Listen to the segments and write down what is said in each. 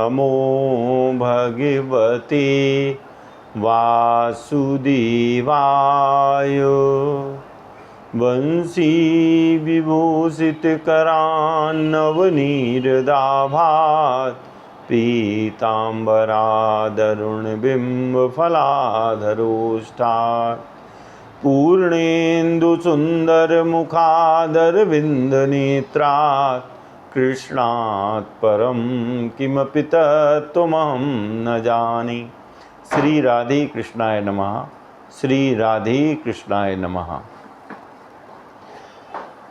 नमो भगवते वासुदेवाय। वंशी विभूषित करान्नवनीरदाभात् पीताम्बरादरुणबिम्बफलाधरोष्ठात् पूर्णेन्दुसुन्दरमुखादरविन्दनेत्रात् कृष्णात् परं किमपि तत्त्वमहं न जाने। श्री राधे कृष्णाय नमः। श्री राधे कृष्णाय नमः।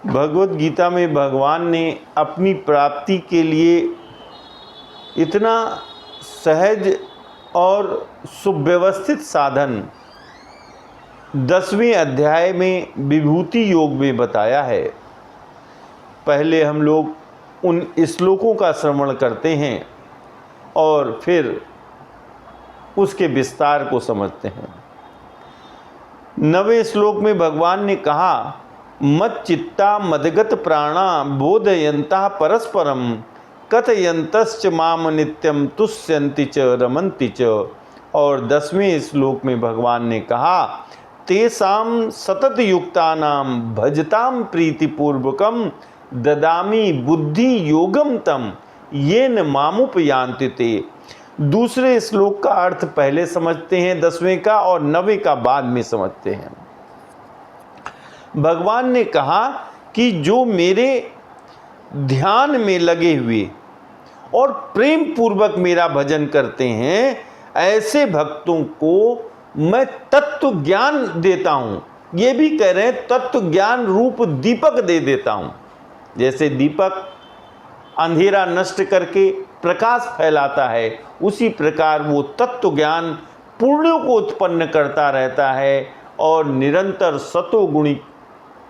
भगवत गीता में भगवान ने अपनी प्राप्ति के लिए इतना सहज और सुव्यवस्थित साधन 10वें अध्याय में विभूति योग में बताया है। पहले हम लोग उन श्लोकों का श्रवण करते हैं और फिर उसके विस्तार को समझते हैं। 9वें श्लोक में भगवान ने कहा, मत चित्ता मदगत प्राणा बोधयंता परस्परम कथयंतश्च माम नित्यम तुष्यन्ति च रमन्ति च। और 10वें श्लोक में भगवान ने कहा, तेषां सतत युक्तानां भजतां प्रीतिपूर्वकम ददामि बुद्धि योगम तम येन मामुपयान्ति ते। दूसरे श्लोक का अर्थ पहले समझते हैं 10वें का, और 9वें का बाद में समझते हैं। भगवान ने कहा कि जो मेरे ध्यान में लगे हुए और प्रेम पूर्वक मेरा भजन करते हैं, ऐसे भक्तों को मैं तत्व ज्ञान देता हूँ। ये भी कह रहे हैं तत्व ज्ञान रूप दीपक दे देता हूँ। जैसे दीपक अंधेरा नष्ट करके प्रकाश फैलाता है, उसी प्रकार वो तत्व ज्ञान पुण्यों को उत्पन्न करता रहता है और निरंतर सतोगुणी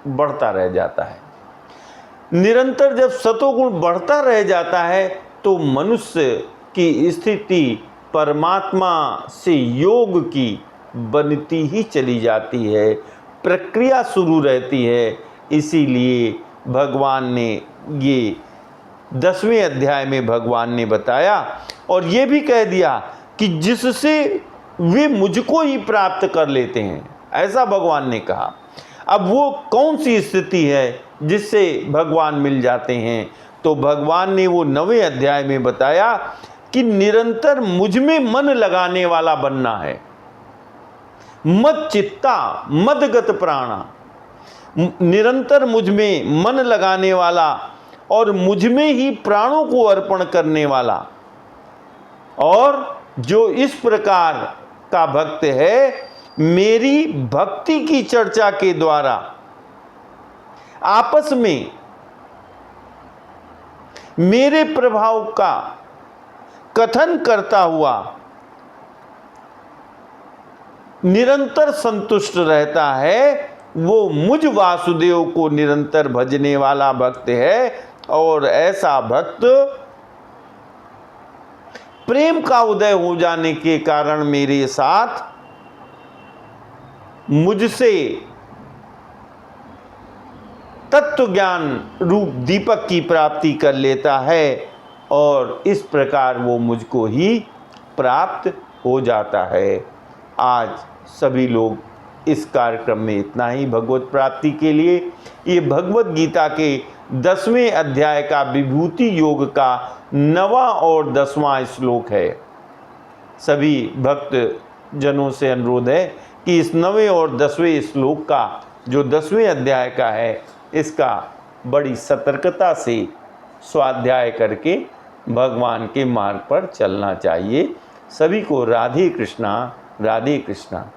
बढ़ता रह जाता है। निरंतर जब सतोगुण बढ़ता रह जाता है तो मनुष्य की स्थिति परमात्मा से योग की बनती ही चली जाती है, प्रक्रिया शुरू रहती है। इसीलिए भगवान ने ये 10वें अध्याय में भगवान ने बताया और ये भी कह दिया कि जिससे वे मुझको ही प्राप्त कर लेते हैं, ऐसा भगवान ने कहा। अब वो कौन सी स्थिति है जिससे भगवान मिल जाते हैं? तो भगवान ने वो 9वें अध्याय में बताया कि निरंतर मुझ में मन लगाने वाला बनना है। मत चित्ता मदगत प्राणा, निरंतर मुझ में मन लगाने वाला और मुझ में ही प्राणों को अर्पण करने वाला। और जो इस प्रकार का भक्त है, मेरी भक्ति की चर्चा के द्वारा आपस में मेरे प्रभाव का कथन करता हुआ निरंतर संतुष्ट रहता है, वो मुझ वासुदेव को निरंतर भजने वाला भक्त है। और ऐसा भक्त प्रेम का उदय हो जाने के कारण मेरे साथ मुझसे तत्व ज्ञान रूप दीपक की प्राप्ति कर लेता है और इस प्रकार वो मुझको ही प्राप्त हो जाता है। आज सभी लोग इस कार्यक्रम में इतना ही भगवत प्राप्ति के लिए। ये भगवत गीता के 10वें अध्याय का विभूति योग का 9वां और 10वां श्लोक है। सभी भक्त जनों से अनुरोध है कि इस 9वें और 10वें श्लोक का जो 10वें अध्याय का है, इसका बड़ी सतर्कता से स्वाध्याय करके भगवान के मार्ग पर चलना चाहिए। सभी को राधे कृष्णा, राधे कृष्णा।